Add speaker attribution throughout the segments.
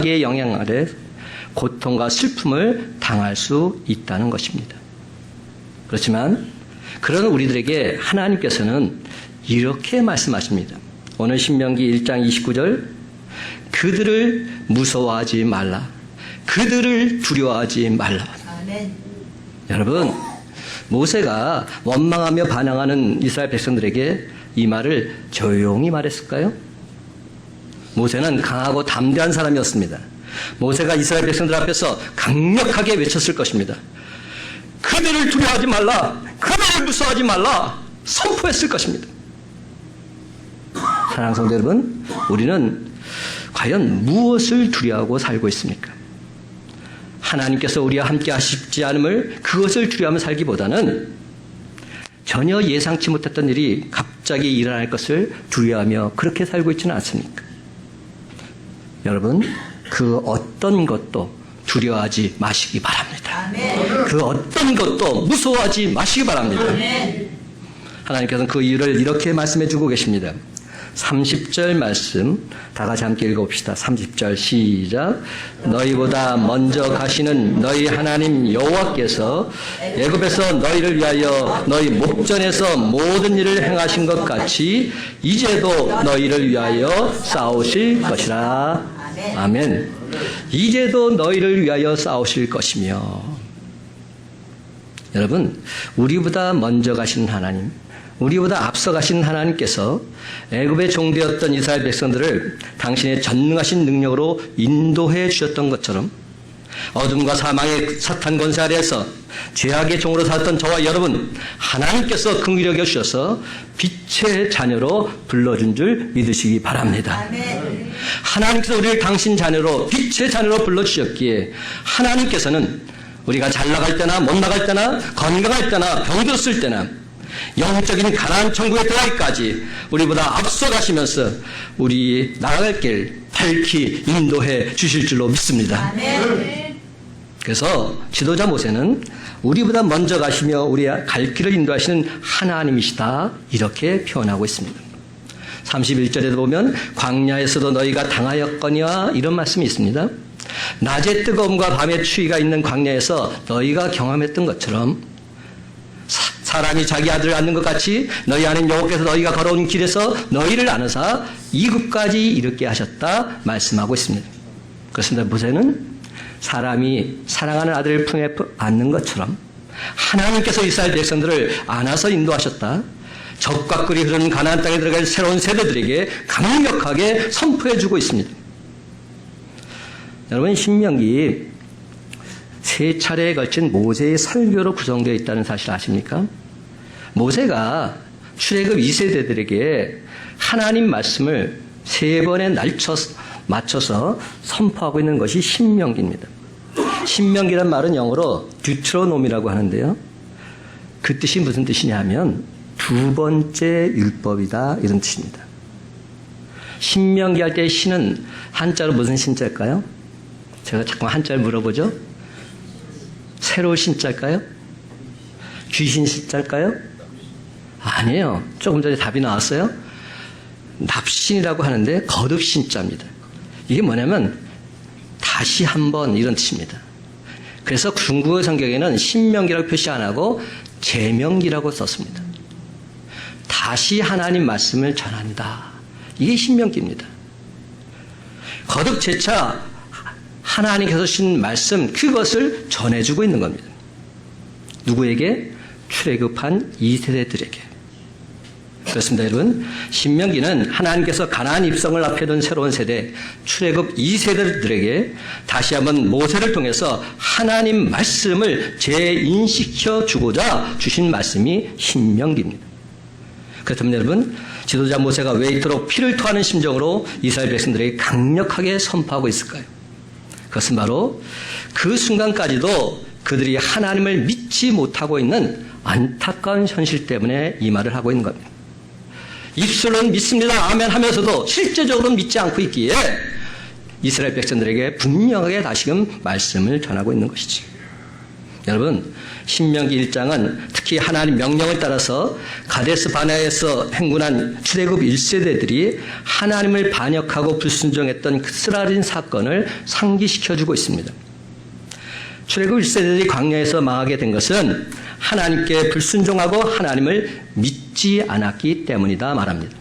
Speaker 1: 의 영향 아래 고통과 슬픔을 당할 수 있다는 것입니다. 그렇지만 그런 우리들에게 하나님께서는 이렇게 말씀하십니다. 오늘 신명기 1장 29절 그들을 무서워하지 말라. 그들을 두려워하지 말라.
Speaker 2: 아멘.
Speaker 1: 여러분, 모세가 원망하며 반항하는 이스라엘 백성들에게 이 말을 조용히 말했을까요? 모세는 강하고 담대한 사람이었습니다. 모세가 이스라엘 백성들 앞에서 강력하게 외쳤을 것입니다. 그들을 두려워하지 말라. 그들을 무서워하지 말라. 선포했을 것입니다. 사랑하는 성도 여러분, 우리는 과연 무엇을 두려워하고 살고 있습니까? 하나님께서 우리와 함께 하시지 않음을 그것을 두려워하며 살기보다는 전혀 예상치 못했던 일이 갑자기 일어날 것을 두려워하며 그렇게 살고 있지는 않습니까? 여러분, 그 어떤 것도 두려워하지 마시기 바랍니다.
Speaker 2: 아멘.
Speaker 1: 그 어떤 것도 무서워하지 마시기 바랍니다.
Speaker 2: 아멘.
Speaker 1: 하나님께서는 그 이유를 이렇게 말씀해 주고 계십니다. 30절 말씀 다 같이 함께 읽어봅시다. 30절 시작. 너희보다 먼저 가시는 너희 하나님 여호와께서 애굽에서 너희를 위하여 너희 목전에서 모든 일을 행하신 것 같이 이제도 너희를 위하여 싸우실 것이라. 아멘. 이제도 너희를 위하여 싸우실 것이며. 여러분, 우리보다 먼저 가시는 하나님, 우리보다 앞서 가신 하나님께서 애굽의 종되었던 이스라엘 백성들을 당신의 전능하신 능력으로 인도해 주셨던 것처럼 어둠과 사망의 사탄 권세 아래에서 죄악의 종으로 살았던 저와 여러분, 하나님께서 긍휼히 여겨 주셔서 빛의 자녀로 불러준 줄 믿으시기 바랍니다.
Speaker 2: 아멘.
Speaker 1: 하나님께서 우리를 당신 자녀로 빛의 자녀로 불러주셨기에 하나님께서는 우리가 잘 나갈 때나 못 나갈 때나 건강할 때나 병들었을 때나 영적인 가나안 천국에 들어가기까지 우리보다 앞서 가시면서 우리 나아갈 길 밝히 인도해 주실 줄로 믿습니다.
Speaker 2: 아멘.
Speaker 1: 그래서 지도자 모세는 우리보다 먼저 가시며 우리의 갈 길을 인도하시는 하나님이시다 이렇게 표현하고 있습니다. 31절에도 보면 광야에서도 너희가 당하였거니와 이런 말씀이 있습니다. 낮의 뜨거움과 밤의 추위가 있는 광야에서 너희가 경험했던 것처럼 사람이 자기 아들을 낳는 것 같이 너희 아는 여호와께서 너희가 걸어온 길에서 너희를 안으사 이굽까지 이르게 하셨다 말씀하고 있습니다. 그렇습니다. 모세는 사람이 사랑하는 아들을 품에 안는 것처럼 하나님께서 이스라엘 백성들을 안아서 인도하셨다. 적과 꿀이 흐르는 가나안 땅에 들어갈 새로운 세대들에게 강력하게 선포해주고 있습니다. 여러분, 신명기 세 차례에 걸친 모세의 설교로 구성되어 있다는 사실 아십니까? 모세가 출애굽 2세대들에게 하나님 말씀을 세 번에 맞춰서 선포하고 있는 것이 신명기입니다. 신명기란 말은 영어로 듀트로놈이라고 하는데요. 그 뜻이 무슨 뜻이냐 하면 두 번째 율법이다 이런 뜻입니다. 신명기 할 때 신은 한자로 무슨 신자일까요? 제가 자꾸 한자를 물어보죠. 새로운 신자일까요? 귀신 신자일까요? 아니에요. 조금 전에 답이 나왔어요. 납신이라고 하는데 거듭 신자입니다. 이게 뭐냐면 다시 한번 이런 뜻입니다. 그래서 중국어 성경에는 신명기라고 표시 안 하고 제명기라고 썼습니다. 다시 하나님 말씀을 전한다. 이게 신명기입니다. 거듭 재차 하나님께서 주신 말씀 그것을 전해주고 있는 겁니다. 누구에게? 출애굽한 2세대들에게. 그렇습니다, 여러분. 신명기는 하나님께서 가나안 입성을 앞에 둔 새로운 세대, 출애굽 2세대들에게 다시 한번 모세를 통해서 하나님 말씀을 재인식시켜 주고자 주신 말씀이 신명기입니다. 그렇다면 여러분, 지도자 모세가 왜 이토록 피를 토하는 심정으로 이스라엘 백성들에게 강력하게 선포하고 있을까요? 그것은 바로 그 순간까지도 그들이 하나님을 믿지 못하고 있는 안타까운 현실 때문에 이 말을 하고 있는 겁니다. 입술로는 믿습니다. 아멘 하면서도 실제적으로는 믿지 않고 있기에 이스라엘 백성들에게 분명하게 다시금 말씀을 전하고 있는 것이지. 여러분, 신명기 1장은 특히 하나님 명령을 따라서 가데스 바네아에서 행군한 출애굽 1세대들이 하나님을 반역하고 불순종했던 그 쓰라린 사건을 상기시켜주고 있습니다. 출애굽 1세대들이 광야에서 망하게 된 것은 하나님께 불순종하고 하나님을 믿지 않았기 때문이다 말합니다.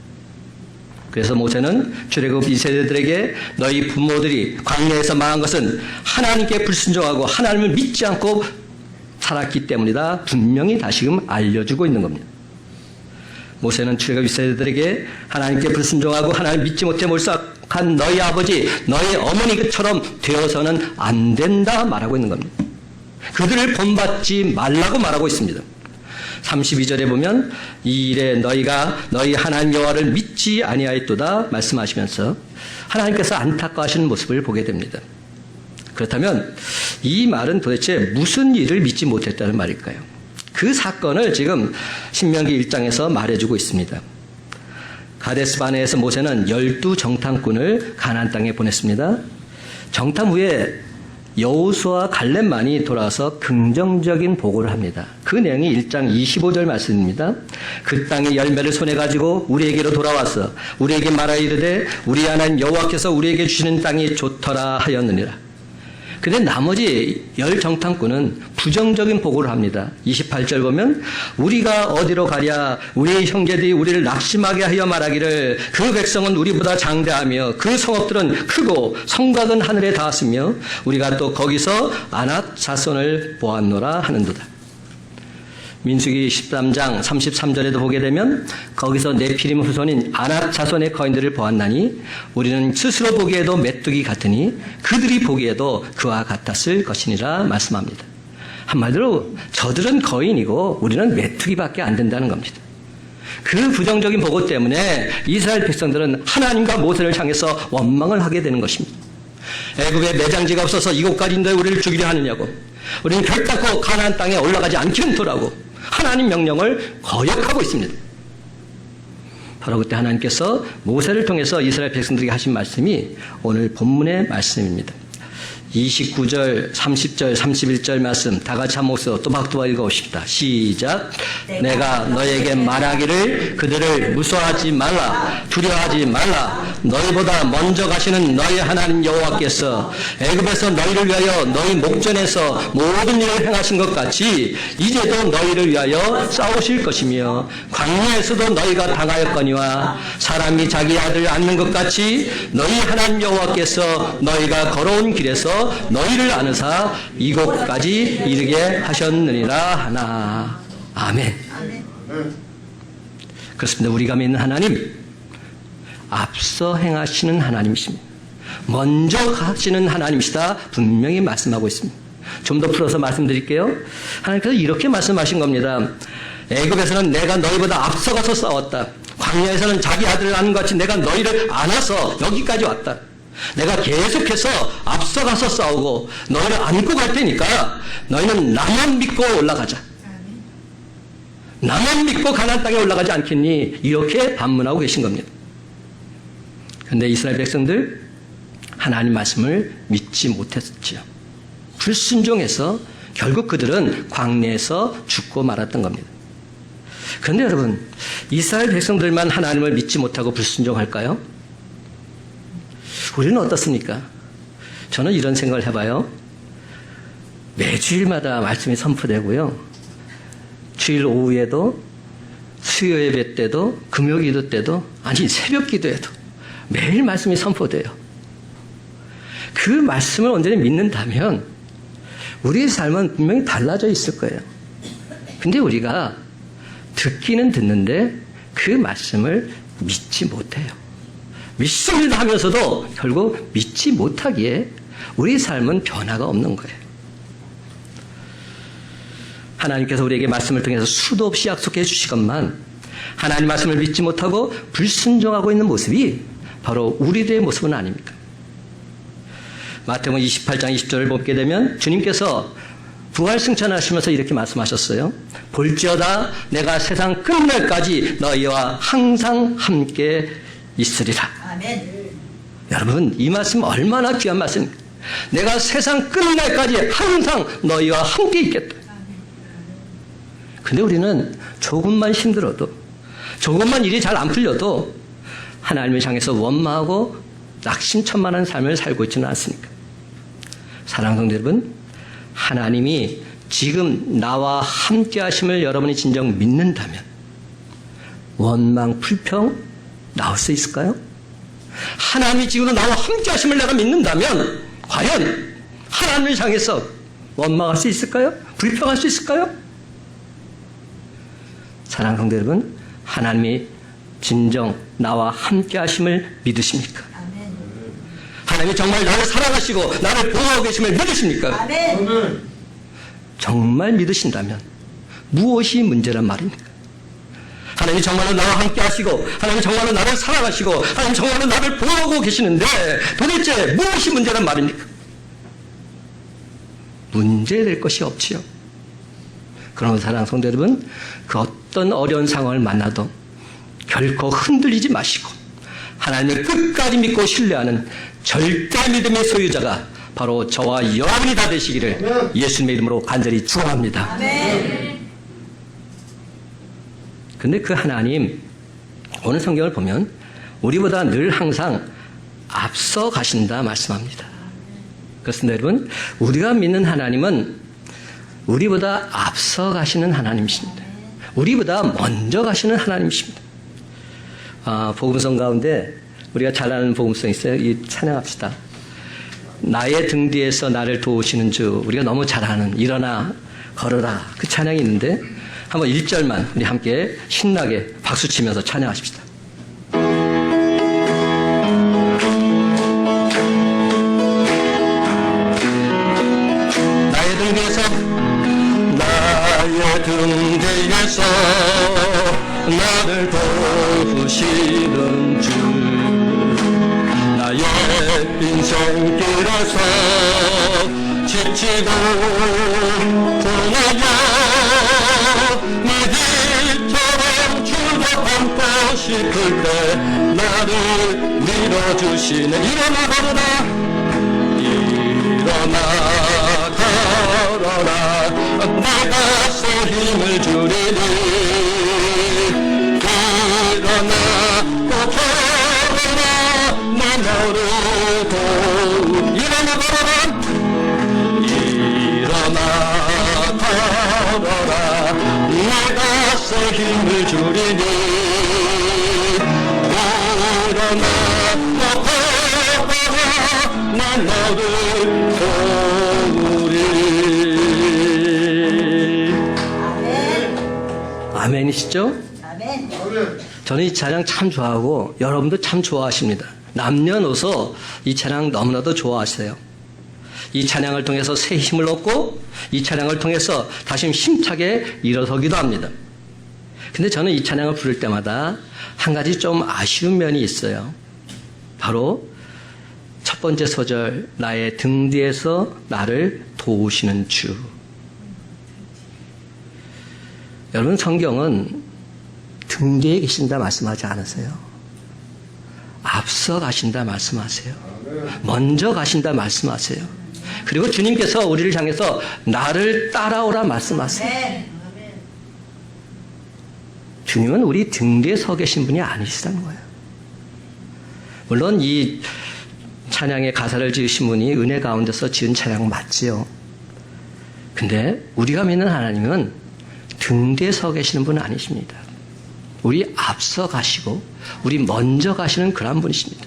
Speaker 1: 그래서 모세는 출애굽 2세대들에게 너희 부모들이 광야에서 망한 것은 하나님께 불순종하고 하나님을 믿지 않고 살았기 때문이다 분명히 다시금 알려주고 있는 겁니다. 모세는 출애굽 2세대들에게 하나님께 불순종하고 하나님 믿지 못해 몰락한 너희 아버지 너희 어머니처럼 되어서는 안 된다 말하고 있는 겁니다. 그들을 본받지 말라고 말하고 있습니다. 32절에 보면 이 일에 너희가 너희 하나님 여호와를 믿지 아니하였도다 말씀하시면서 하나님께서 안타까워하시는 모습을 보게 됩니다. 그렇다면 이 말은 도대체 무슨 일을 믿지 못했다는 말일까요? 그 사건을 지금 신명기 1장에서 말해주고 있습니다. 가데스 바네아에서 모세는 12정탐꾼을 가나안 땅에 보냈습니다. 정탐 후에 여호수아와 갈렙만이 돌아와서 긍정적인 보고를 합니다. 그 내용이 1장 25절 말씀입니다. 그 땅의 열매를 손에 가지고 우리에게로 돌아와서 우리에게 말하여 이르되 우리 하나님 여호와께서 우리에게 주시는 땅이 좋더라 하였느니라. 근데 나머지 10정탐꾼은 부정적인 보고를 합니다. 28절 보면 우리가 어디로 가랴 우리의 형제들이 우리를 낙심하게 하여 말하기를 그 백성은 우리보다 장대하며 그 성읍들은 크고 성곽은 하늘에 닿았으며 우리가 또 거기서 아낙 자손을 보았노라 하는도다. 민수기 13장 33절에도 보게 되면 거기서 네피림 후손인 아낙 자손의 거인들을 보았나니 우리는 스스로 보기에도 메뚜기 같으니 그들이 보기에도 그와 같았을 것이니라 말씀합니다. 한마디로 저들은 거인이고 우리는 메뚜기밖에 안 된다는 겁니다. 그 부정적인 보고 때문에 이스라엘 백성들은 하나님과 모세를 향해서 원망을 하게 되는 것입니다. 애굽에 매장지가 없어서 이곳까지인데 우리를 죽이려 하느냐고, 우리는 결단코 가나안 땅에 올라가지 않기는토라고 하나님 명령을 거역하고 있습니다. 바로 그때 하나님께서 모세를 통해서 이스라엘 백성들에게 하신 말씀이 오늘 본문의 말씀입니다. 29절, 30절, 31절 말씀 다 같이 한 목소리로 또박또박 읽어봅시다. 시작. 내가 너에게 말하기를 그들을 무서워하지 말라, 두려워하지 말라. 너희보다 먼저 가시는 너희 하나님 여호와께서 애굽에서 너희를 위하여 너희 목전에서 모든 일을 행하신 것 같이 이제도 너희를 위하여 싸우실 것이며 광야에서도 너희가 당하였거니와 사람이 자기 아들을 안는 것 같이 너희 하나님 여호와께서 너희가 걸어온 길에서 너희를 안으사 이곳까지 이르게 하셨느니라 하나. 아멘. 그렇습니다. 우리가 믿는 하나님, 앞서 행하시는 하나님이십니다. 먼저 가시는 하나님이시다 분명히 말씀하고 있습니다. 좀 더 풀어서 말씀드릴게요. 하나님께서 이렇게 말씀하신 겁니다. 애굽에서는 내가 너희보다 앞서가서 싸웠다. 광야에서는 자기 아들을 안는 것 같이 내가 너희를 안아서 여기까지 왔다. 내가 계속해서 앞서가서 싸우고 너희를 안고 갈 테니까 너희는 나만 믿고 올라가자. 나만 믿고 가나안 땅에 올라가지 않겠니? 이렇게 반문하고 계신 겁니다. 그런데 이스라엘 백성들 하나님 말씀을 믿지 못했지요. 불순종해서 결국 그들은 광야에서 죽고 말았던 겁니다. 그런데 여러분, 이스라엘 백성들만 하나님을 믿지 못하고 불순종할까요? 우리는 어떻습니까? 저는 이런 생각을 해봐요. 매주일마다 말씀이 선포되고요. 주일 오후에도, 수요 예배 때도, 금요 기도 때도, 아니 새벽 기도에도 매일 말씀이 선포돼요. 그 말씀을 온전히 믿는다면 우리의 삶은 분명히 달라져 있을 거예요. 근데 우리가 듣기는 듣는데 그 말씀을 믿지 못해요. 믿습니다 하면서도 결국 믿지 못하기에 우리 삶은 변화가 없는 거예요. 하나님께서 우리에게 말씀을 통해서 수도 없이 약속해 주시건만 하나님 말씀을 믿지 못하고 불순종하고 있는 모습이 바로 우리들의 모습은 아닙니까? 마태복음 28장 20절을 보게 되면 주님께서 부활 승천하시면서 이렇게 말씀하셨어요. 볼지어다 내가 세상 끝날까지 너희와 항상 함께 있으리라. 아멘. 여러분, 이 말씀 얼마나 귀한 말씀입니까? 내가 세상 끝날까지 항상 너희와 함께 있겠다. 근데 우리는 조금만 힘들어도, 조금만 일이 잘 안 풀려도 하나님을 향해서 원망하고 낙심천만한 삶을 살고 있지는 않습니까? 사랑하는 성도 여러분, 하나님이 지금 나와 함께 하심을 여러분이 진정 믿는다면 원망, 불평 나올 수 있을까요? 하나님이 지금 나와 함께 하심을 내가 믿는다면 과연 하나님을 향해서 원망할 수 있을까요? 불평할 수 있을까요? 사랑하는 성도 여러분, 하나님이 진정 나와 함께 하심을 믿으십니까?
Speaker 2: 아멘.
Speaker 1: 하나님이 정말 나를 사랑하시고 나를 보호하고 계심을 믿으십니까?
Speaker 2: 아멘.
Speaker 1: 정말 믿으신다면 무엇이 문제란 말입니까? 하나님이 정말로 나와 함께 하시고 하나님이 정말로 나를 사랑하시고 하나님이 정말로 나를 보호하고 계시는데 도대체 무엇이 문제란 말입니까? 문제될 것이 없지요. 그러면 사랑하는 성도 여러분, 그 어떤 어려운 상황을 만나도 결코 흔들리지 마시고 하나님을 끝까지 믿고 신뢰하는 절대 믿음의 소유자가 바로 저와 여러분이 다 되시기를 예수님의 이름으로 간절히 축원합니다.
Speaker 2: 아멘.
Speaker 1: 근데 그 하나님, 오늘 성경을 보면 우리보다 늘 항상 앞서 가신다 말씀합니다. 그렇습니다, 여러분. 우리가 믿는 하나님은 우리보다 앞서 가시는 하나님이십니다. 우리보다 먼저 가시는 하나님이십니다. 복음성 가운데 우리가 잘 아는 복음성 있어요. 이 찬양합시다. 나의 등 뒤에서 나를 도우시는 주. 우리가 너무 잘 아는 일어나 걸어라 그 찬양이 있는데 한번 1절만 우리 함께 신나게 박수치면서 찬양하십시다. 나의 등 뒤에서 나의 등 뒤에서 나를 도우시는 주. 나의 인생길에서 지치고 고나여 내 뒤처럼 주로 안고 싶을 때 나를 밀어주시네. 일어나 걸어라 일어나 걸어라 내가 새 힘을 주리니 일어나 걸어라 나 너를 도우 일어나 걸어라 일어나 걸어라 내가 새 힘을 주리니 일어나 걸어라 나 너를 도우리. 아멘이시죠?
Speaker 2: 아멘.
Speaker 1: 저는 이 찬양 참 좋아하고 여러분도 참 좋아하십니다. 남녀노소 이 찬양 너무나도 좋아하세요. 이 찬양을 통해서 새 힘을 얻고 이 찬양을 통해서 다시 힘차게 일어서기도 합니다. 근데 저는 이 찬양을 부를 때마다 한 가지 좀 아쉬운 면이 있어요. 바로 첫 번째 소절, 나의 등 뒤에서 나를 도우시는 주. 여러분, 성경은 등 뒤에 계신다 말씀하지 않으세요? 앞서 가신다 말씀하세요. 먼저 가신다 말씀하세요. 그리고 주님께서 우리를 향해서 나를 따라오라 말씀하세요.
Speaker 2: 아멘.
Speaker 1: 주님은 우리 등 뒤에 서 계신 분이 아니시다는 거예요. 물론 이 찬양의 가사를 지으신 분이 은혜 가운데서 지은 찬양 맞지요. 근데 우리가 믿는 하나님은 등 뒤에 서 계시는 분은 아니십니다. 우리 앞서 가시고 우리 먼저 가시는 그런 분이십니다.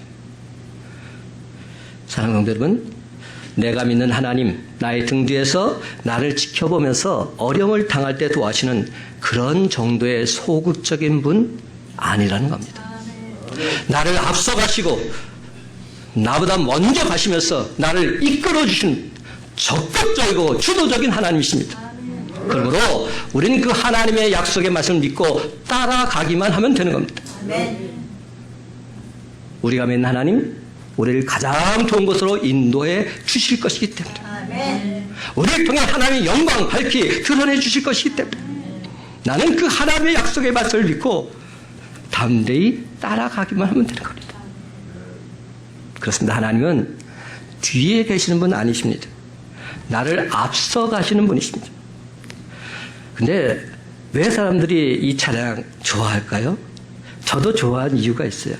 Speaker 1: 사랑하는 성도 여러분, 내가 믿는 하나님, 나의 등 뒤에서 나를 지켜보면서 어려움을 당할 때 도와주시는 그런 정도의 소극적인 분 아니라는 겁니다. 나를 앞서 가시고 나보다 먼저 가시면서 나를 이끌어 주시는 적극적이고 주도적인 하나님이십니다. 그러므로 우리는 그 하나님의 약속의 말씀을 믿고 따라가기만 하면 되는 겁니다.
Speaker 2: 아멘.
Speaker 1: 우리가 믿는 하나님, 우리를 가장 좋은 곳으로 인도해 주실 것이기 때문에,
Speaker 2: 아멘.
Speaker 1: 우리를 통해 하나님의 영광 밝히 드러내 주실 것이기 때문에 나는 그 하나님의 약속의 말씀을 믿고 담대히 따라가기만 하면 되는 겁니다. 그렇습니다. 하나님은 뒤에 계시는 분 아니십니다. 나를 앞서 가시는 분이십니다. 근데 왜 사람들이 이 찬양 좋아할까요? 저도 좋아하는 이유가 있어요.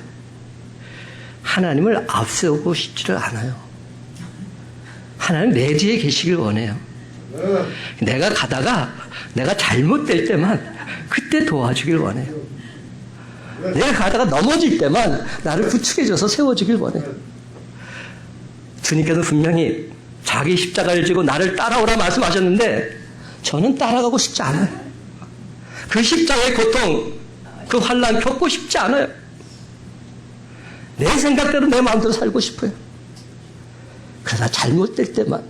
Speaker 1: 하나님을 앞세우고 싶지를 않아요. 하나님 내 뒤에 계시길 원해요. 내가 가다가 내가 잘못될 때만 그때 도와주길 원해요. 내가 가다가 넘어질 때만 나를 부축해줘서 세워주길 원해요. 주님께서는 분명히 자기 십자가를 지고 나를 따라오라 말씀하셨는데 저는 따라가고 싶지 않아요. 그 십자가의 고통, 그 환난 겪고 싶지 않아요. 내 생각대로 내 마음대로 살고 싶어요. 그러나 잘못될 때만,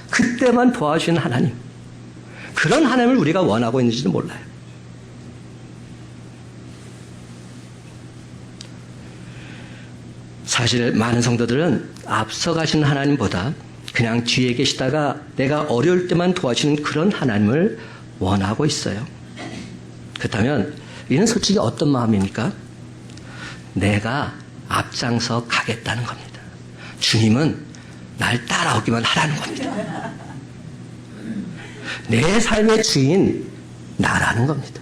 Speaker 1: 그때만 도와주시는 하나님, 그런 하나님을 우리가 원하고 있는지도 몰라요. 사실 많은 성도들은 앞서가시는 하나님보다 그냥 뒤에 계시다가 내가 어려울 때만 도와주시는 그런 하나님을 원하고 있어요. 그렇다면 이는 솔직히 어떤 마음입니까? 내가 앞장서 가겠다는 겁니다. 주님은 날 따라오기만 하라는 겁니다. 내 삶의 주인 나라는 겁니다.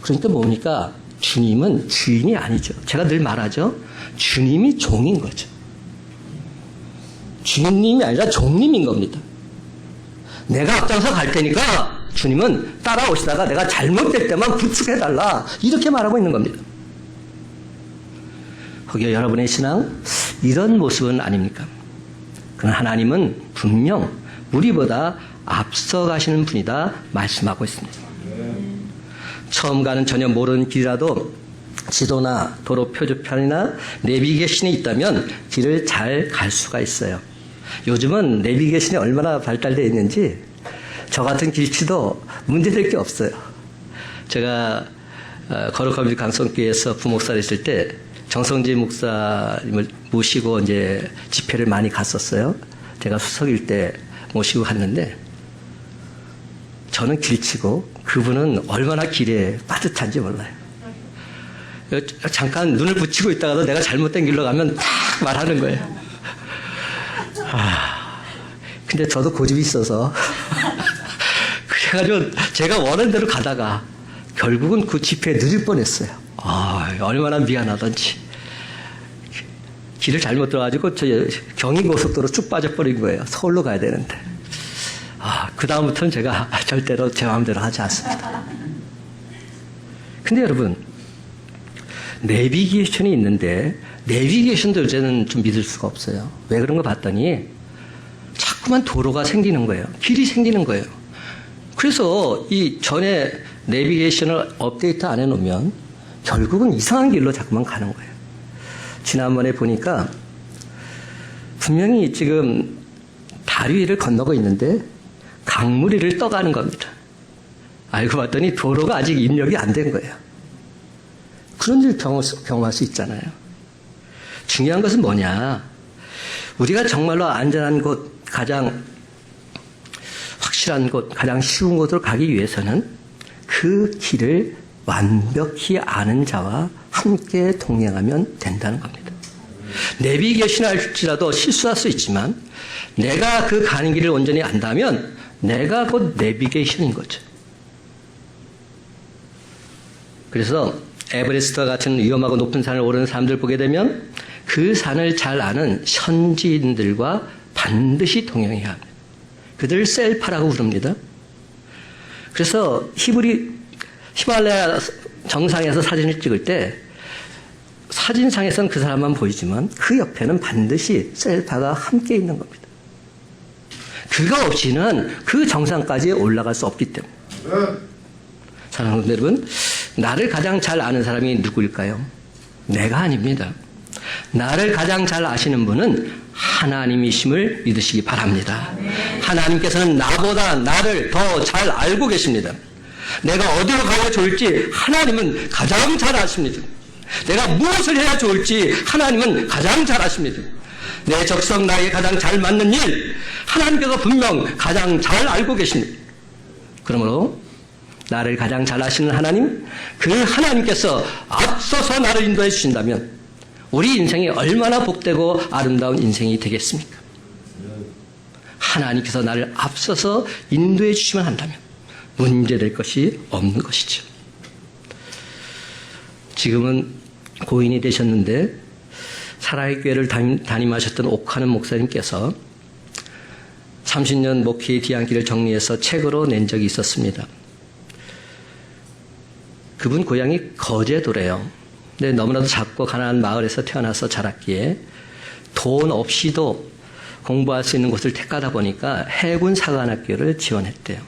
Speaker 1: 그러니까 뭡니까? 주님은 주인이 아니죠. 제가 늘 말하죠. 주님이 종인 거죠. 주님이 아니라 종님인 겁니다. 내가 앞장서 갈 테니까 주님은 따라오시다가 내가 잘못될 때만 부축해달라. 이렇게 말하고 있는 겁니다. 혹여 여러분의 신앙 이런 모습은 아닙니까? 그러나 하나님은 분명 우리보다 앞서 가시는 분이다 말씀하고 있습니다. 처음 가는 전혀 모르는 길이라도 지도나 도로 표지판이나 내비게이션이 있다면 길을 잘 갈 수가 있어요. 요즘은 내비게이션이 얼마나 발달되어 있는지 저 같은 길치도 문제될 게 없어요. 제가 거룩한 강성교회에서 부목사를 했을 때 정성진 목사님을 모시고 이제 집회를 많이 갔었어요. 제가 수석일 때 모시고 갔는데 저는 길치고 그분은 얼마나 길에 빠듯한지 몰라요. 잠깐 눈을 붙이고 있다가도 내가 잘못된 길로 가면 딱 말하는 거예요. 근데 저도 고집이 있어서 그래가지고 제가 원하는 대로 가다가 결국은 그 집회에 늦을 뻔했어요. 얼마나 미안하던지. 길을 잘못 들어가지고 저 경인고속도로 쭉 빠져버린 거예요. 서울로 가야 되는데. 그 다음부터는 제가 절대로 제 마음대로 하지 않습니다. 근데 여러분, 내비게이션이 있는데 내비게이션도 요새는 좀 믿을 수가 없어요. 왜 그런 거 봤더니 자꾸만 도로가 생기는 거예요. 길이 생기는 거예요. 그래서 이 전에 내비게이션을 업데이트 안 해놓으면 결국은 이상한 길로 자꾸만 가는 거예요. 지난번에 보니까 분명히 지금 다리 위를 건너고 있는데 강물위를 떠가는 겁니다. 알고 봤더니 도로가 아직 입력이 안 된 거예요. 그런 일 경험할 수 있잖아요. 중요한 것은 뭐냐? 우리가 정말로 안전한 곳, 가장 확실한 곳, 가장 쉬운 곳으로 가기 위해서는 그 길을 완벽히 아는 자와 함께 동행하면 된다는 겁니다. 내비게이션 할지라도 실수할 수 있지만 내가 그 가는 길을 온전히 안다면 내가 곧 내비게이션인 거죠. 그래서 에베레스트와 같은 위험하고 높은 산을 오르는 사람들 보게 되면 그 산을 잘 아는 현지인들과 반드시 동행해야 합니다. 그들을 셀파라고 부릅니다. 그래서 히말라야 정상에서 사진을 찍을 때 사진상에서는 그 사람만 보이지만 그 옆에는 반드시 셀파가 함께 있는 겁니다. 그가 없이는 그 정상까지 올라갈 수 없기 때문에. 사랑하는 여러분, 나를 가장 잘 아는 사람이 누구일까요? 내가 아닙니다. 나를 가장 잘 아시는 분은 하나님이심을 믿으시기 바랍니다. 하나님께서는 나보다 나를 더 잘 알고 계십니다. 내가 어디로 가야 좋을지 하나님은 가장 잘 아십니다. 내가 무엇을 해야 좋을지 하나님은 가장 잘 아십니다. 내 적성 나에게 가장 잘 맞는 일 하나님께서 분명 가장 잘 알고 계십니다. 그러므로 나를 가장 잘 아시는 하나님, 그 하나님께서 앞서서 나를 인도해 주신다면 우리 인생이 얼마나 복되고 아름다운 인생이 되겠습니까? 하나님께서 나를 앞서서 인도해 주시면 한다면 문제될 것이 없는 것이죠. 지금은 고인이 되셨는데 사랑의 교회를 담임하셨던 옥하는 목사님께서 30년 목회의 뒤안길을 정리해서 책으로 낸 적이 있었습니다. 그분 고향이 거제도래요. 근데 너무나도 작고 가난한 마을에서 태어나서 자랐기에 돈 없이도 공부할 수 있는 곳을 택하다 보니까 해군 사관학교를 지원했대요.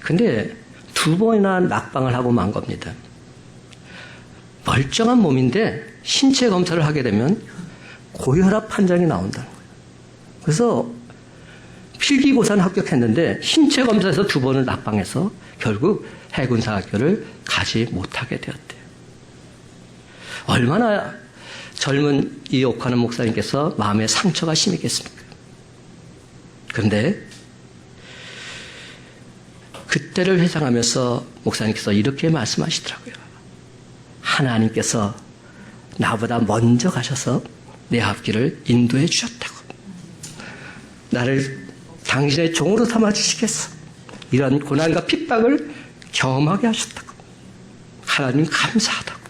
Speaker 1: 근데 2번이나 낙방을 하고 만 겁니다. 멀쩡한 몸인데 신체 검사를 하게 되면 고혈압 판정이 나온다는 거예요. 그래서 필기고사는 합격했는데 신체 검사에서 2번을 낙방해서 결국 해군사학교를 가지 못하게 되었대요. 얼마나 젊은 이 옥하는 목사님께서 마음에 상처가 심했겠습니까? 그런데 그때를 회상하면서 목사님께서 이렇게 말씀하시더라고요. 하나님께서 나보다 먼저 가셔서 내 앞길을 인도해 주셨다고. 나를 당신의 종으로 삼아주시겠어. 이런 고난과 핍박을 경험하게 하셨다고. 하나님 감사하다고.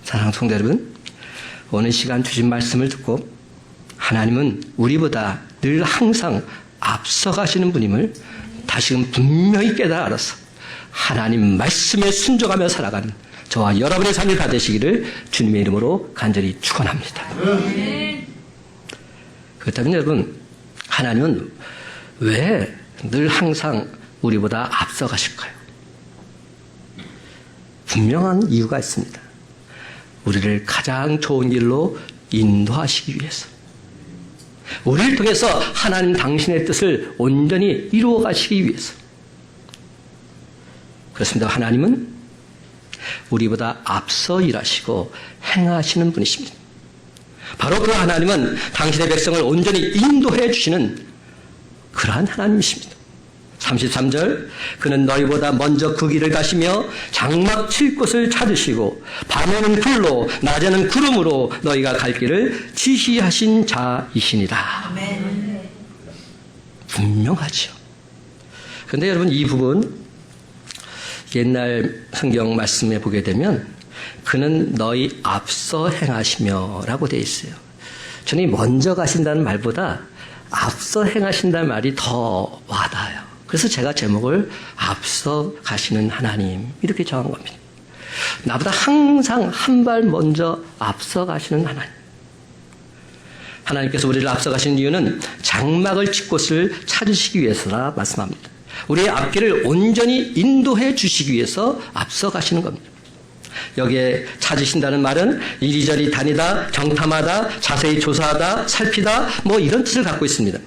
Speaker 1: 사랑하는 성도 여러분, 오늘 시간 주신 말씀을 듣고 하나님은 우리보다 늘 항상 앞서가시는 분임을 다시금 분명히 깨달아 알아서 하나님 말씀에 순종하며 살아가는 저와 여러분의 삶이 다 되시기를 주님의 이름으로 간절히 축원합니다. 그렇다면 여러분, 하나님은 왜 늘 항상 우리보다 앞서가실까요? 분명한 이유가 있습니다. 우리를 가장 좋은 길로 인도하시기 위해서, 우리를 통해서 하나님 당신의 뜻을 온전히 이루어 가시기 위해서. 그렇습니다. 하나님은 우리보다 앞서 일하시고 행하시는 분이십니다. 바로 그 하나님은 당신의 백성을 온전히 인도해 주시는 그러한 하나님이십니다. 33절, 그는 너희보다 먼저 그 길을 가시며 장막 칠 곳을 찾으시고 밤에는 불로 낮에는 구름으로 너희가 갈 길을 지시하신 자이시니라.
Speaker 2: 아멘.
Speaker 1: 분명하죠. 그런데 여러분, 이 부분 옛날 성경 말씀에 보게 되면 그는 너희 앞서 행하시며 라고 되어 있어요. 저는 이 먼저 가신다는 말보다 앞서 행하신다는 말이 더 와닿아요. 그래서 제가 제목을 앞서 가시는 하나님 이렇게 정한 겁니다. 나보다 항상 한 발 먼저 앞서 가시는 하나님. 하나님께서 우리를 앞서 가시는 이유는 장막을 칠 곳을 찾으시기 위해서라 말씀합니다. 우리의 앞길을 온전히 인도해 주시기 위해서 앞서 가시는 겁니다. 여기에 찾으신다는 말은 이리저리 다니다, 정탐하다, 자세히 조사하다, 살피다, 뭐 이런 뜻을 갖고 있습니다.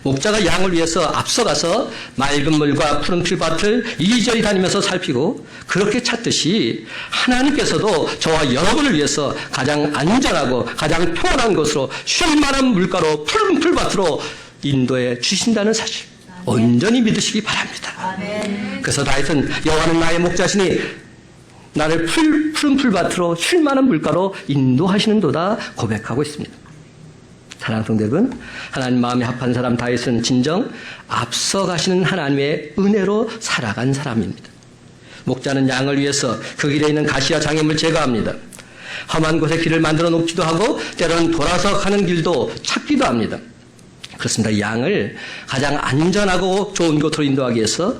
Speaker 1: 목자가 양을 위해서 앞서가서 맑은 물과 푸른 풀밭을 이리저리 다니면서 살피고 그렇게 찾듯이 하나님께서도 저와 여러분을 위해서 가장 안전하고 가장 평온한 곳으로 쉴만한 물가로 푸른 풀밭으로 인도해 주신다는 사실 온전히 믿으시기 바랍니다.
Speaker 2: 아멘.
Speaker 1: 그래서 다윗은 여호와는 나의 목자시니 나를 푸른 풀밭으로 쉴만한 물가로 인도하시는도다 고백하고 있습니다. 사랑하는 성도 여러분, 하나님 마음에 합한 사람 다윗은 진정 앞서가시는 하나님의 은혜로 살아간 사람입니다. 목자는 양을 위해서 그 길에 있는 가시와 장애물을 제거합니다. 험한 곳에 길을 만들어 놓기도 하고 때로는 돌아서 가는 길도 찾기도 합니다. 그렇습니다. 양을 가장 안전하고 좋은 곳으로 인도하기 위해서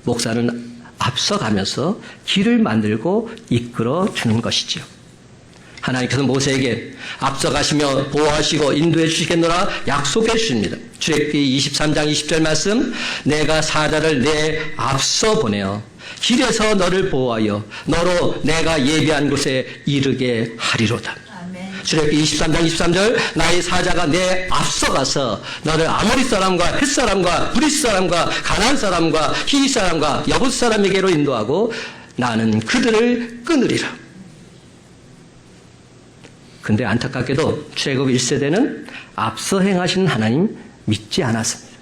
Speaker 1: 목사는 앞서가면서 길을 만들고 이끌어 주는 것이죠. 하나님께서 모세에게 앞서가시며 보호하시고 인도해 주시겠노라 약속해 주십니다. 출애굽기 23장 20절 말씀, 내가 사자를 내 앞서 보내어 길에서 너를 보호하여 너로 내가 예비한 곳에 이르게 하리로다. 출애굽기 23장 23절, 나의 사자가 내 앞서가서 너를 아모리 사람과 헷 사람과 브리스 사람과 가나안 사람과 히윗 사람과 여붓 사람에게로 인도하고 나는 그들을 끊으리라. 근데 안타깝게도 출애굽 1세대는 앞서 행하시는 하나님 믿지 않았습니다.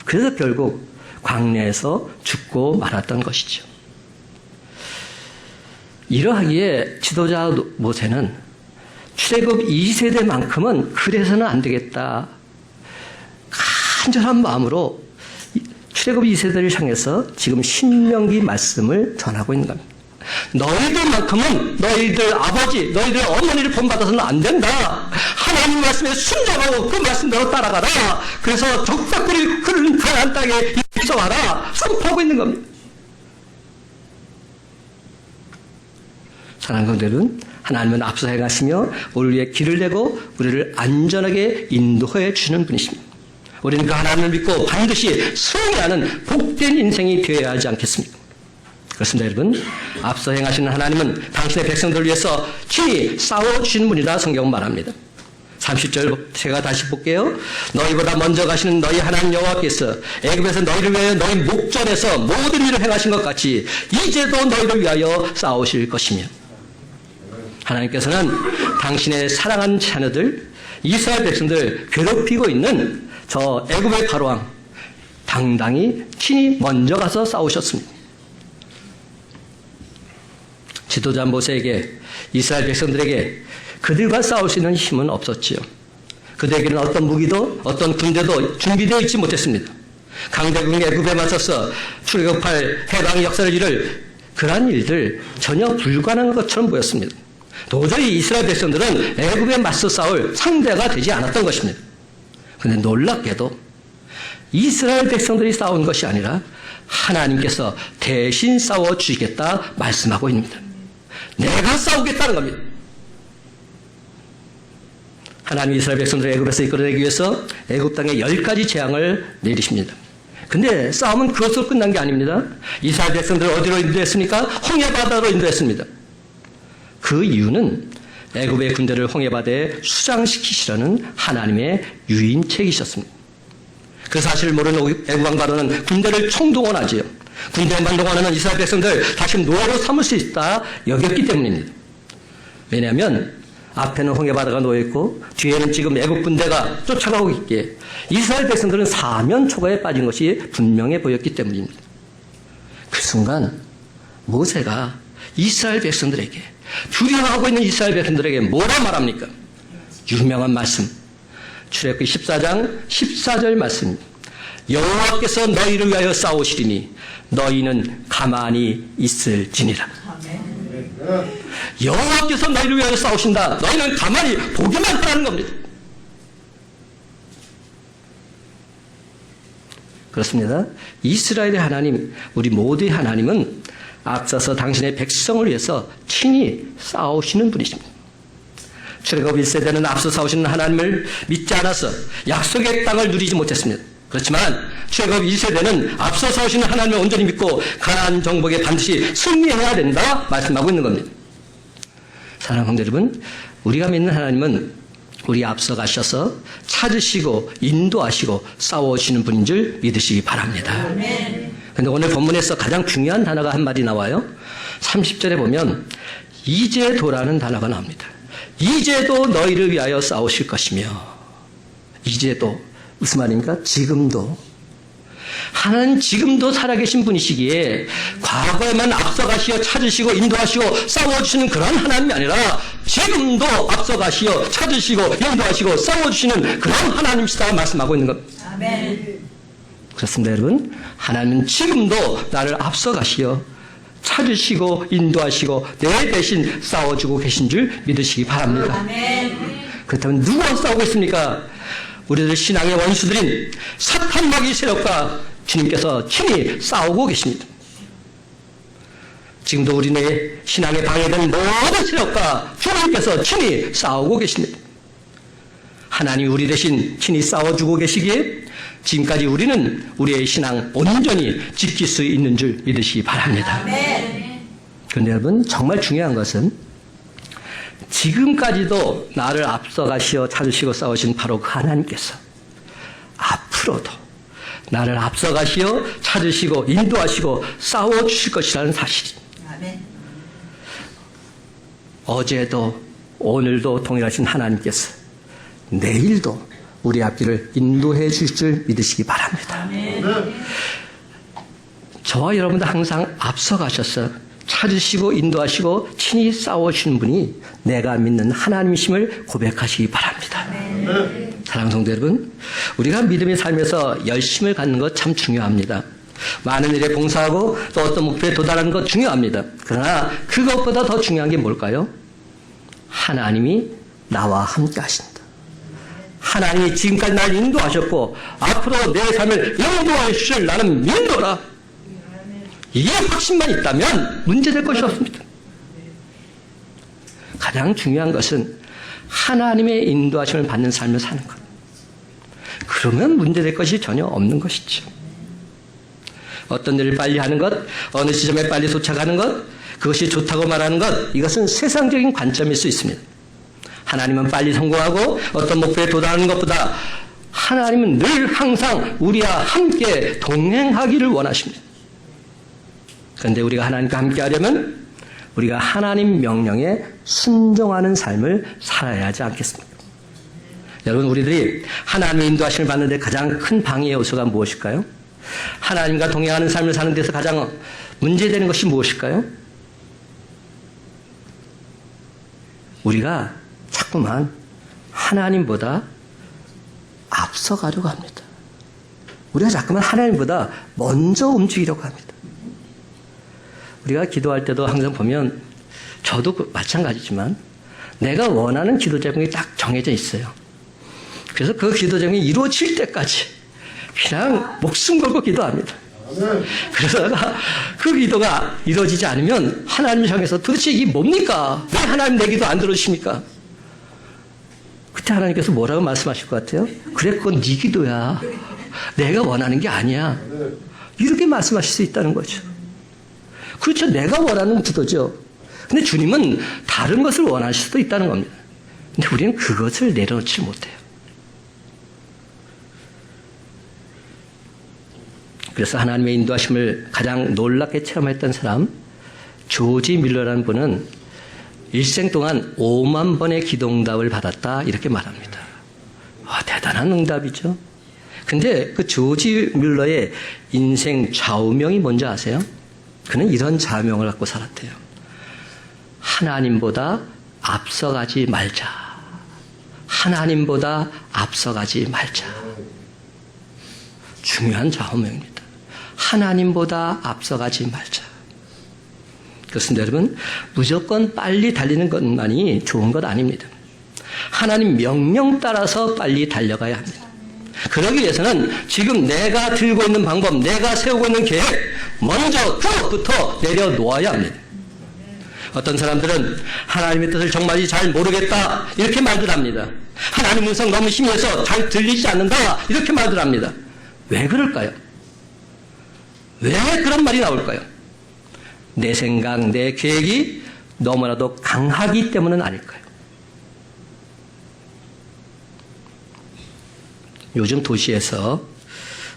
Speaker 1: 그래서 결국 광야에서 죽고 말았던 것이죠. 이러하기에 지도자 모세는 출애굽 2세대만큼은 그래서는 안 되겠다. 간절한 마음으로 출애굽 2세대를 향해서 지금 신명기 말씀을 전하고 있는 겁니다. 너희들만큼은 너희들 아버지, 너희들 어머니를 본받아서는 안 된다. 하나님 말씀에 순종하고 그 말씀대로 따라가라. 그래서 적작들이 흐르는 가나안 땅에 입성하라. 선포하고 있는 겁니다. 사랑하는 성도들은 하나님은 앞서 행하시며 우리 위해 길을 내고 우리를 안전하게 인도해 주시는 분이십니다. 우리는 그 하나님을 믿고 반드시 승리하는 복된 인생이 되어야 하지 않겠습니까? 그렇습니다, 여러분. 앞서 행하시는 하나님은 당신의 백성들을 위해서 친히 싸워주시는 분이라 성경은 말합니다. 30절 제가 다시 볼게요. 너희보다 먼저 가시는 너희 하나님 여호와께서 애굽에서 너희를 위하여 너희 목전에서 모든 일을 행하신 것 같이 이제도 너희를 위하여 싸우실 것이며, 하나님께서는 당신의 사랑하는 자녀들 이스라엘 백성들 괴롭히고 있는 저 애굽의 바로왕 당당히 친히 먼저 가서 싸우셨습니다. 지도자 모세에게 이스라엘 백성들에게 그들과 싸울 수 있는 힘은 없었지요. 그들에게는 어떤 무기도 어떤 군대도 준비되어 있지 못했습니다. 강대국 애굽에 맞서서 출애굽할 해방의 역사를 이룰 그러한 일들 전혀 불가능한 것처럼 보였습니다. 도저히 이스라엘 백성들은 애굽에 맞서 싸울 상대가 되지 않았던 것입니다. 그런데 놀랍게도 이스라엘 백성들이 싸운 것이 아니라 하나님께서 대신 싸워주시겠다 말씀하고 있습니다. 내가 싸우겠다는 겁니다. 하나님 이스라엘 백성들을 애굽에서 이끌어내기 위해서 애굽 땅에 10가지 재앙을 내리십니다. 근데 싸움은 그것으로 끝난 게 아닙니다. 이스라엘 백성들을 어디로 인도했습니까? 홍해 바다로 인도했습니다. 그 이유는 애굽의 군대를 홍해 바다에 수장시키시라는 하나님의 유인책이셨습니다. 그 사실을 모르는 애굽 왕 바로는 군대를 총동원하지요. 군대만 동원하는 이스라엘 백성들 다시 노예로 삼을 수 있다 여겼기 때문입니다. 왜냐하면 앞에는 홍해 바다가 놓여있고 뒤에는 지금 애굽 군대가 쫓아가고 있기에 이스라엘 백성들은 사면 초가에 빠진 것이 분명해 보였기 때문입니다. 그 순간 모세가 이스라엘 백성들에게, 두려워하고 있는 이스라엘 백성들에게 뭐라 말합니까? 유명한 말씀, 출애굽기 14장 14절 말씀입니다. 여호와께서 너희를 위하여 싸우시리니 너희는 가만히 있을지니라. 여호와께서 너희를 위하여 싸우신다. 너희는 가만히 보기만 하라는 겁니다. 그렇습니다. 이스라엘의 하나님, 우리 모두의 하나님은 앞서서 당신의 백성을 위해서 친히 싸우시는 분이십니다. 출애굽 1세대는 앞서 싸우시는 하나님을 믿지 않아서 약속의 땅을 누리지 못했습니다. 그렇지만 출애굽 2세대는 앞서 싸우시는 하나님을 온전히 믿고 가나안 정복에 반드시 승리해야 된다 말씀하고 있는 겁니다. 사랑하는 성도 여러분, 우리가 믿는 하나님은 우리 앞서 가셔서 찾으시고 인도하시고 싸워주시는 분인 줄 믿으시기 바랍니다. 그런데 오늘 본문에서 가장 중요한 단어가 한 마디 나와요. 30절에 보면 이제도라는 단어가 나옵니다. 이제도 너희를 위하여 싸우실 것이며, 이제도 무슨 말입니까? 지금도. 하나님 지금도 살아계신 분이시기에 과거에만 앞서가시어 찾으시고 인도하시고 싸워주시는 그런 하나님이 아니라 지금도 앞서가시어 찾으시고 인도하시고 싸워주시는 그런 하나님이시다 말씀하고 있는 겁니다.
Speaker 2: 아멘.
Speaker 1: 그렇습니다, 여러분. 하나님은 지금도 나를 앞서가시어 찾으시고 인도하시고 내 대신 싸워주고 계신 줄 믿으시기 바랍니다.
Speaker 2: 아멘.
Speaker 1: 그렇다면 누구와 싸우고 있습니까? 우리들 신앙의 원수들인 사탄 마귀 세력과 주님께서 친히 싸우고 계십니다. 지금도 우리네 신앙에 방해된 모든 세력과 주님께서 친히 싸우고 계십니다. 하나님 우리 대신 친히 싸워주고 계시기에 지금까지 우리는 우리의 신앙 온전히 지킬 수 있는 줄 믿으시기 바랍니다.
Speaker 2: 아멘.
Speaker 1: 그런데 여러분, 정말 중요한 것은 지금까지도 나를 앞서가시어 찾으시고 싸우신 바로 그 하나님께서 앞으로도 나를 앞서가시어 찾으시고 인도하시고 싸워주실 것이라는 사실이,
Speaker 2: 아멘.
Speaker 1: 어제도 오늘도 동일하신 하나님께서 내일도 우리 앞길을 인도해 주실 줄 믿으시기 바랍니다.
Speaker 2: 아멘.
Speaker 1: 저와 여러분도 항상 앞서가셔서 찾으시고 인도하시고 친히 싸워주시는 분이 내가 믿는 하나님이심을 고백하시기 바랍니다. 사랑하는 성도 여러분, 우리가 믿음의 삶에서 열심을 갖는 것 참 중요합니다. 많은 일에 봉사하고 또 어떤 목표에 도달하는 것 중요합니다. 그러나 그것보다 더 중요한 게 뭘까요? 하나님이 나와 함께 하신다. 하나님이 지금까지 날 인도하셨고 앞으로 내 삶을 인도하실 나는 믿노라. 이게 확신만 있다면 문제될 것이 없습니다. 가장 중요한 것은 하나님의 인도하심을 받는 삶을 사는 것. 그러면 문제될 것이 전혀 없는 것이죠. 어떤 일을 빨리 하는 것, 어느 지점에 빨리 도착하는 것, 그것이 좋다고 말하는 것, 이것은 세상적인 관점일 수 있습니다. 하나님은 빨리 성공하고 어떤 목표에 도달하는 것보다 하나님은 늘 항상 우리와 함께 동행하기를 원하십니다. 그런데 우리가 하나님과 함께 하려면 우리가 하나님 명령에 순종하는 삶을 살아야 하지 않겠습니까? 여러분, 우리들이 하나님의 인도하심을 받는 데 가장 큰 방해 요소가 무엇일까요? 하나님과 동행하는 삶을 사는 데서 가장 문제되는 것이 무엇일까요? 우리가 자꾸만 하나님보다 앞서가려고 합니다. 우리가 자꾸만 하나님보다 먼저 움직이려고 합니다. 우리가 기도할 때도 항상 보면 저도 마찬가지지만 내가 원하는 기도 제목이 딱 정해져 있어요. 그래서 그 기도 제목이 이루어질 때까지 그냥 목숨 걸고 기도합니다. 그러다가 그 기도가 이루어지지 않으면 하나님 향해서 도대체 이게 뭡니까? 왜 하나님 내 기도 안 들어주십니까? 그때 하나님께서 뭐라고 말씀하실 것 같아요? 그래, 그건 네 기도야. 내가 원하는 게 아니야. 이렇게 말씀하실 수 있다는 거죠. 그렇죠. 내가 원하는 기도죠. 근데 주님은 다른 것을 원하실 수도 있다는 겁니다. 근데 우리는 그것을 내려놓지 못해요. 그래서 하나님의 인도하심을 가장 놀랍게 체험했던 사람, 조지 밀러라는 분은 일생 동안 5만 번의 기도응답을 받았다, 이렇게 말합니다. 대단한 응답이죠. 근데 그 조지 밀러의 인생 좌우명이 뭔지 아세요? 그는 이런 좌우명을 갖고 살았대요. 하나님보다 앞서가지 말자. 하나님보다 앞서가지 말자. 중요한 좌우명입니다. 하나님보다 앞서가지 말자. 그렇습니다, 여러분. 무조건 빨리 달리는 것만이 좋은 것 아닙니다. 하나님 명령 따라서 빨리 달려가야 합니다. 그러기 위해서는 지금 내가 들고 있는 방법, 내가 세우고 있는 계획, 먼저 그것부터 내려놓아야 합니다. 어떤 사람들은 하나님의 뜻을 정말이 잘 모르겠다, 이렇게 말들 합니다. 하나님 음성 너무 심해서 잘 들리지 않는다, 이렇게 말들 합니다. 왜 그럴까요? 왜 그런 말이 나올까요? 내 생각, 내 계획이 너무나도 강하기 때문은 아닐까요? 요즘 도시에서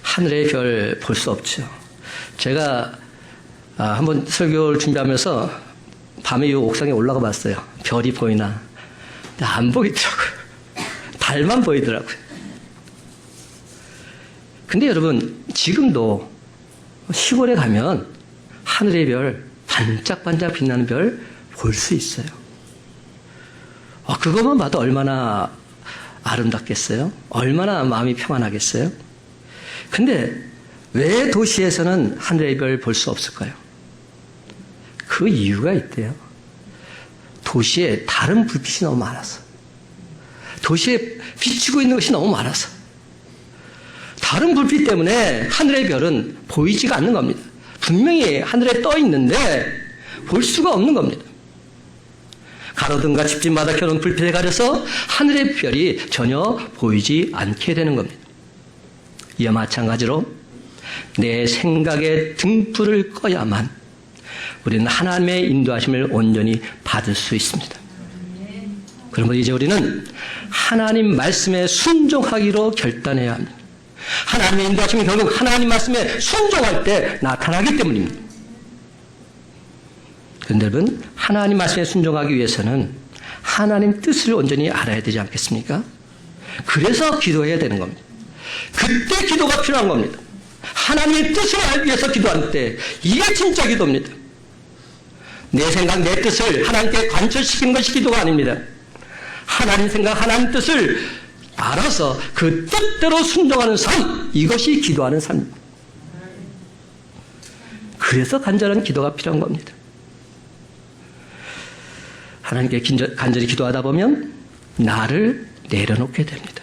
Speaker 1: 하늘의 별 볼 수 없죠. 제가 한번 설교를 준비하면서 밤에 이 옥상에 올라가 봤어요. 별이 보이나. 근데 안 보이더라고요. 달만 보이더라고요. 근데 여러분, 지금도 시골에 가면 하늘의 별, 반짝반짝 빛나는 별 볼 수 있어요. 그것만 봐도 얼마나 아름답겠어요? 얼마나 마음이 평안하겠어요? 근데 왜 도시에서는 하늘의 별 볼 수 없을까요? 그 이유가 있대요. 도시에 다른 불빛이 너무 많아서. 도시에 비치고 있는 것이 너무 많아서. 다른 불빛 때문에 하늘의 별은 보이지가 않는 겁니다. 분명히 하늘에 떠 있는데 볼 수가 없는 겁니다. 가로등과 집집마다 켜놓은 불빛에 가려서 하늘의 별이 전혀 보이지 않게 되는 겁니다. 이와 마찬가지로 내 생각의 등불을 꺼야만 우리는 하나님의 인도하심을 온전히 받을 수 있습니다. 그러면 이제 우리는 하나님 말씀에 순종하기로 결단해야 합니다. 하나님의 인도하심이 결국 하나님 말씀에 순종할 때 나타나기 때문입니다. 그런데 여러분, 하나님 말씀에 순종하기 위해서는 하나님 뜻을 온전히 알아야 되지 않겠습니까? 그래서 기도해야 되는 겁니다. 그때 기도가 필요한 겁니다. 하나님의 뜻을 알기 위해서 기도하는 때 이게 진짜 기도입니다. 내 생각, 내 뜻을 하나님께 관철시키는 것이 기도가 아닙니다. 하나님 생각, 하나님 뜻을 알아서 그 뜻대로 순종하는 삶, 이것이 기도하는 삶입니다. 그래서 간절한 기도가 필요한 겁니다. 하나님께 간절히 기도하다 보면 나를 내려놓게 됩니다.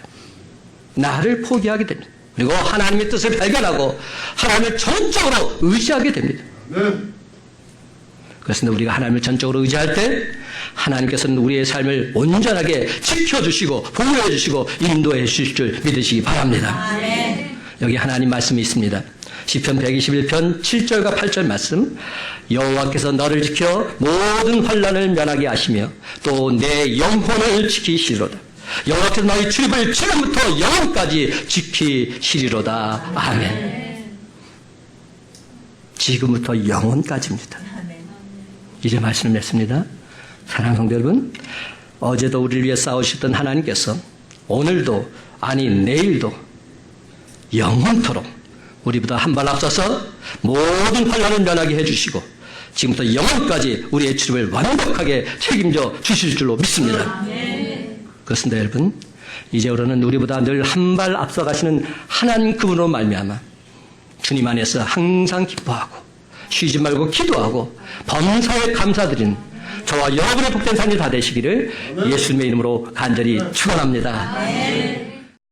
Speaker 1: 나를 포기하게 됩니다. 그리고 하나님의 뜻을 발견하고 하나님을 전적으로 의지하게 됩니다. 그렇습니다. 우리가 하나님을 전적으로 의지할 때 하나님께서는 우리의 삶을 온전하게 지켜주시고 보호해 주시고 인도해 주실 줄 믿으시기 바랍니다. 여기 하나님 말씀이 있습니다. 시편 121편 7절과 8절 말씀. 여호와께서 너를 지켜 모든 환난을 면하게 하시며 또 내 영혼을 지키시리로다. 여호와께서 너희 출입을 지금부터 영원까지 지키시리로다. 아멘. 지금부터 영원까지입니다. 이제 말씀을 맺습니다. 사랑하는 성도 여러분, 어제도 우리를 위해 싸우셨던 하나님께서 오늘도 아니 내일도 영원토록 우리보다 한 발 앞서서 모든 환난을 면하게 해주시고 지금부터 영원까지 우리의 출입을 완벽하게 책임져 주실 줄로 믿습니다. 그렇습니다. 여러분, 이제부터는 우리보다 늘 한 발 앞서 가시는 하나님 그분으로 말미암아 주님 안에서 항상 기뻐하고 쉬지 말고 기도하고 범사에 감사드리는 저와 여러분의 복된 삶이 다 되시기를 예수님의 이름으로 간절히 축원합니다.